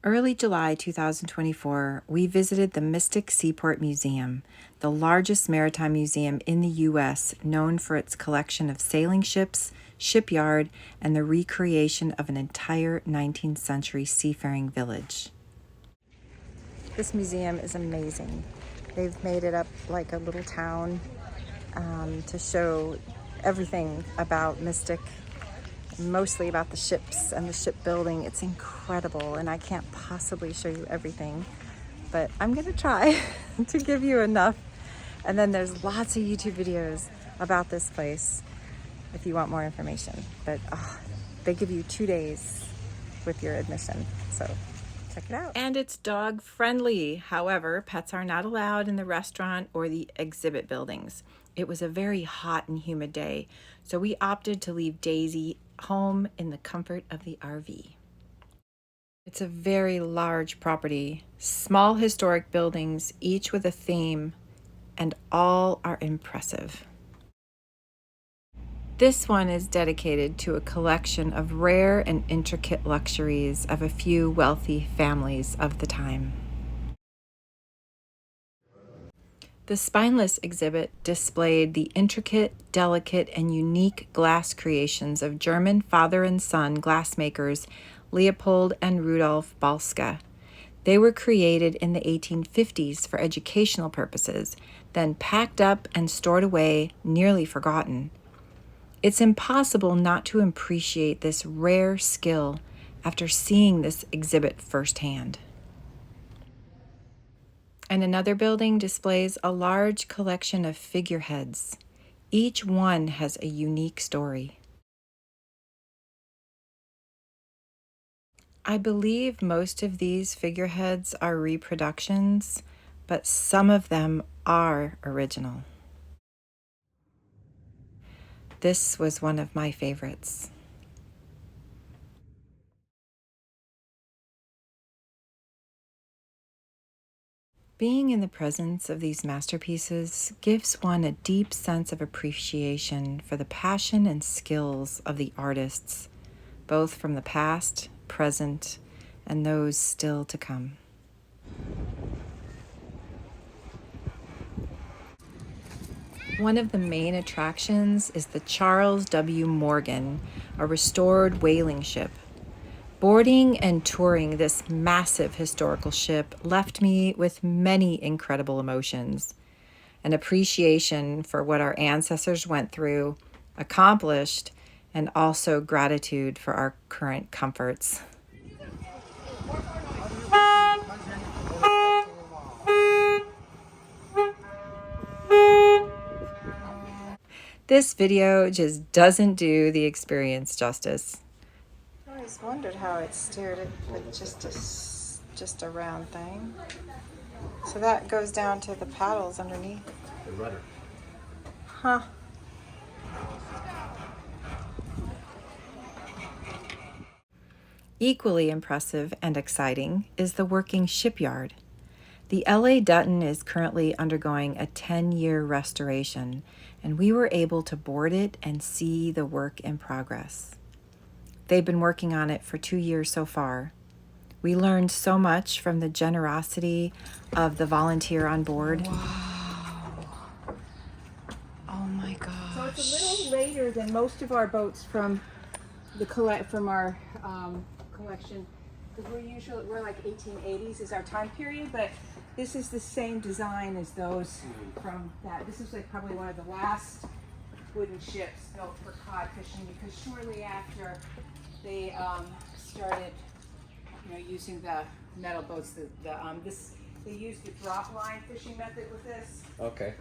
Early July 2024, we visited the Mystic Seaport Museum, the largest maritime museum in the U.S., known for its collection of sailing ships, shipyard, and the recreation of an entire 19th century seafaring village. This museum is amazing. They've made it up like a little town to show everything about Mystic, mostly about the ships and the shipbuilding. It's incredible, and I can't possibly show you everything, but I'm gonna try to give you enough. And then there's lots of YouTube videos about this place if you want more information. But they give you 2 days with your admission, so check it out. And it's dog friendly. However, pets are not allowed in the restaurant or the exhibit buildings. It was a very hot and humid day, so we opted to leave Daisy home in the comfort of the RV. It's a very large property, small historic buildings, each with a theme, and all are impressive. This one is dedicated to a collection of rare and intricate luxuries of a few wealthy families of the time. The spineless exhibit displayed the intricate, delicate, and unique glass creations of German father and son glassmakers Leopold and Rudolf Balska. They were created in the 1850s for educational purposes, then packed up and stored away, nearly forgotten. It's impossible not to appreciate this rare skill after seeing this exhibit firsthand. And another building displays a large collection of figureheads. Each one has a unique story. I believe most of these figureheads are reproductions, but some of them are original. This was one of my favorites. Being in the presence of these masterpieces gives one a deep sense of appreciation for the passion and skills of the artists, both from the past, present, and those still to come. One of the main attractions is the Charles W. Morgan, a restored whaling ship. Boarding and touring this massive historical ship left me with many incredible emotions, an appreciation for what our ancestors went through, accomplished, and also gratitude for our current comforts. This video just doesn't do the experience justice. I always wondered how it steered it with just a round thing. So that goes down to the paddles underneath. The rudder. Huh. Equally impressive and exciting is the working shipyard. The LA Dutton is currently undergoing a 10-year restoration, and we were able to board it and see the work in progress. They've been working on it for 2 years so far. We learned so much from the generosity of the volunteer on board. Wow. Oh my gosh. So it's a little later than most of our boats from our collection, because we're like 1880s is our time period, but this is the same design as those from that. This is like probably one of the last wooden ships built for cod fishing, because shortly after they started, using the metal boats. They used the drop line fishing method with this. Okay.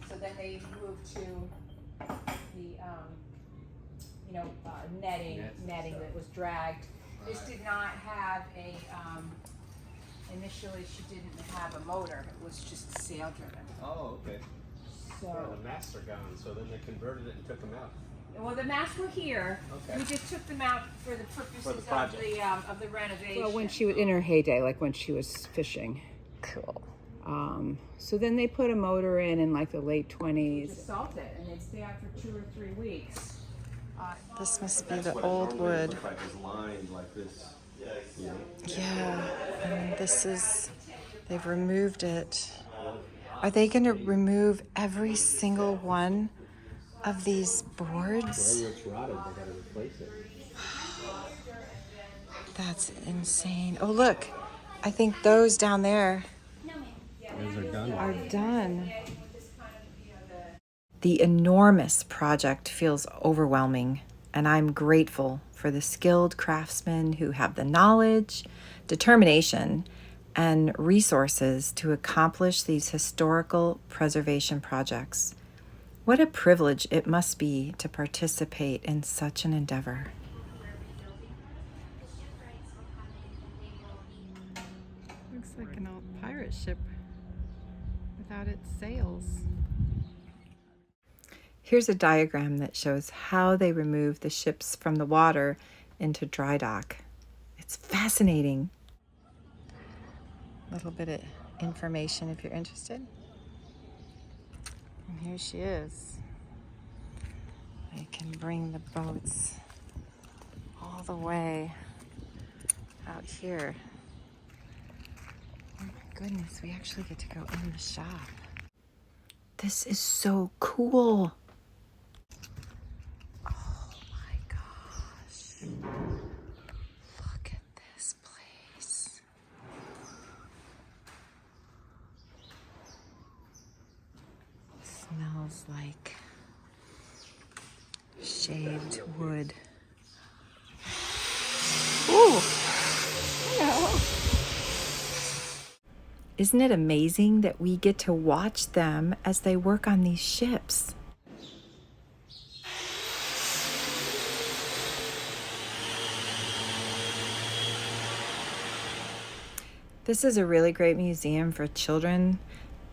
So then they moved to the netting that was dragged. This did not have a. Initially, she didn't have a motor. It was just sail driven. Oh, okay. So yeah, the masts are gone, so then they converted it and took them out. Well, the masts were here. Okay. We just took them out for the purposes For the project. of the renovation. Well, when she was in her heyday, like when she was fishing. Cool. So then they put a motor in like the late 20s. Just salt it, and they'd stay out for 2 or 3 weeks. This must be the old wood. If I was lined like this, you know? Yeah, and this is, they've removed it. Are they going to remove every single one of these boards? Wherever it's rotted, they gotta replace it. That's insane. Oh, look, I think those down there Those are done. are done. The enormous project feels overwhelming, and I'm grateful for the skilled craftsmen who have the knowledge, determination, and resources to accomplish these historical preservation projects. What a privilege it must be to participate in such an endeavor. Looks like an old pirate ship without its sails. Here's a diagram that shows how they remove the ships from the water into dry dock. It's fascinating. A little bit of information if you're interested. And here she is. They can bring the boats all the way out here. Oh my goodness, we actually get to go in the shop. This is so cool. Oh my gosh. Look at this place. Smells like shaved wood. Ooh! No. Isn't it amazing that we get to watch them as they work on these ships? This is a really great museum for children.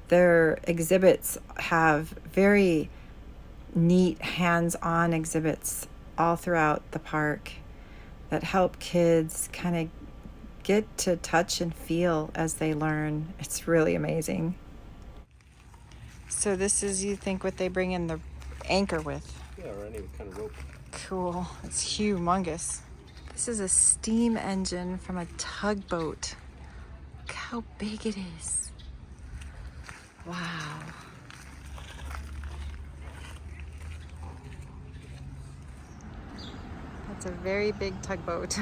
Their exhibits have very neat hands-on exhibits all throughout the park that help kids kind of get to touch and feel as they learn. It's really amazing. So this is, you think, what they bring in the anchor with? Yeah, or any kind of rope. Cool. It's humongous. This is a steam engine from a tugboat. Look how big it is. Wow. That's a very big tugboat.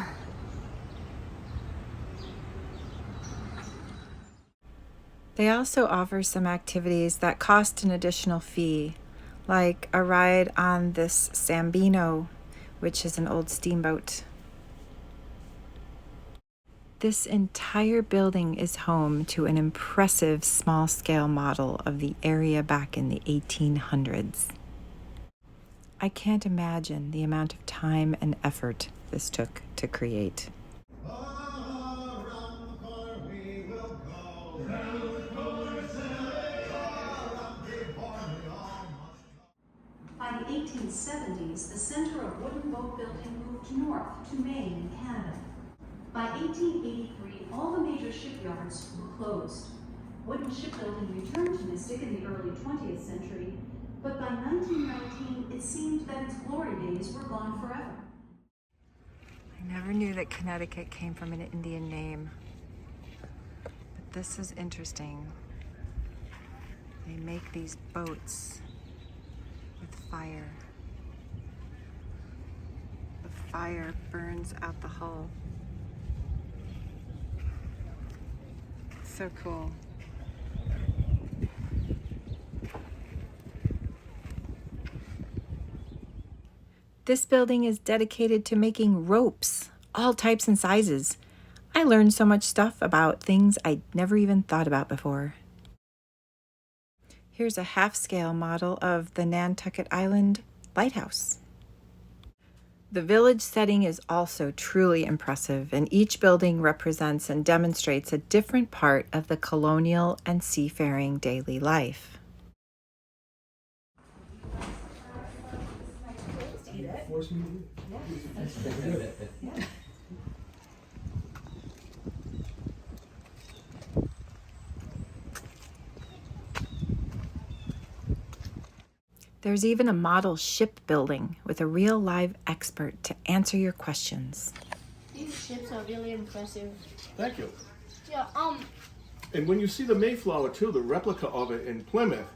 They also offer some activities that cost an additional fee, like a ride on this Sambino, which is an old steamboat. This entire building is home to an impressive small-scale model of the area back in the 1800s. I can't imagine the amount of time and effort this took to create. By the 1870s, the center of wooden boat building moved north to Maine in Canada. By 1883, all the major shipyards were closed. Wooden shipbuilding returned to Mystic in the early 20th century, but by 1919, it seemed that its glory days were gone forever. I never knew that Connecticut came from an Indian name, but this is interesting. They make these boats with fire. The fire burns out the hull. So cool. This building is dedicated to making ropes, all types and sizes. I learned so much stuff about things I'd never even thought about before. Here's a half-scale model of the Nantucket Island Lighthouse. The village setting is also truly impressive, and each building represents and demonstrates a different part of the colonial and seafaring daily life. There's even a model shipbuilding with a real live expert to answer your questions. The These ships are really impressive. Thank you. Yeah, And when you see the Mayflower too, the replica of it in Plymouth,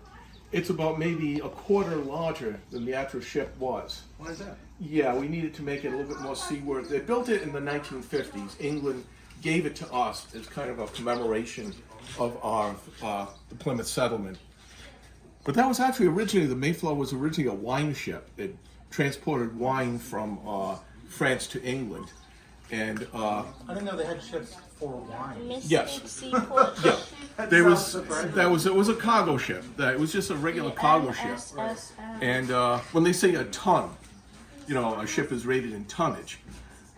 it's about maybe a quarter larger than the actual ship was. Why is that? Yeah, we needed to make it a little bit more seaworthy. They built it in the 1950s. England gave it to us as kind of a commemoration of our the Plymouth settlement. But that was actually originally, the Mayflower was originally a wine ship. It transported wine from France to England. And I didn't know they had ships for wine. Mystic Yes. Seaport. yeah, it was a cargo ship. It was just a regular cargo ship. SSS. And when they say a ton, you know, a ship is rated in tonnage.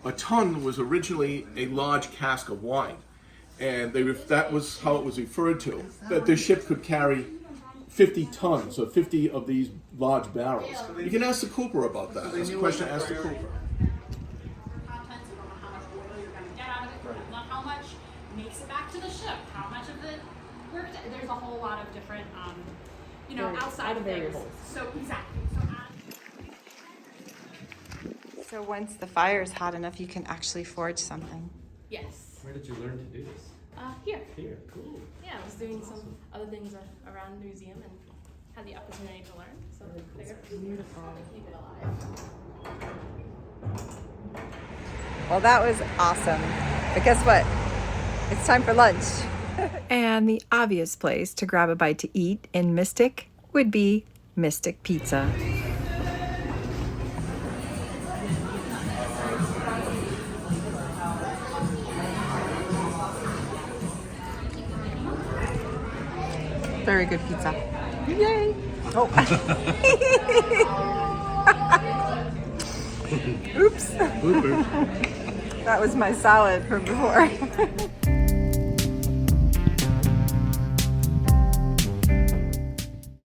A ton was originally a large cask of wine, and that was how it was referred to. That the ship could carry 50 tons, or 50 of these large barrels. You can ask the Cooper about that. That's a question to ask the Cooper. Contents, you don't know how much oil you're going to get out of it, you don't know how much makes it back to the ship, how much of it worked. There's a whole lot of different, you know, outside things. variables. So exactly. So once the fire is hot enough, you can actually forge something. Yes. Where did you learn to do this? Here. Here, cool. Yeah, I was doing some other things around the museum and had the opportunity to learn. So I figured beautiful. Keep it alive. Well, that was awesome. But guess what? It's time for lunch. And the obvious place to grab a bite to eat in Mystic would be Mystic Pizza. Very good pizza. Yay! Oh. Oops. That was my salad from before.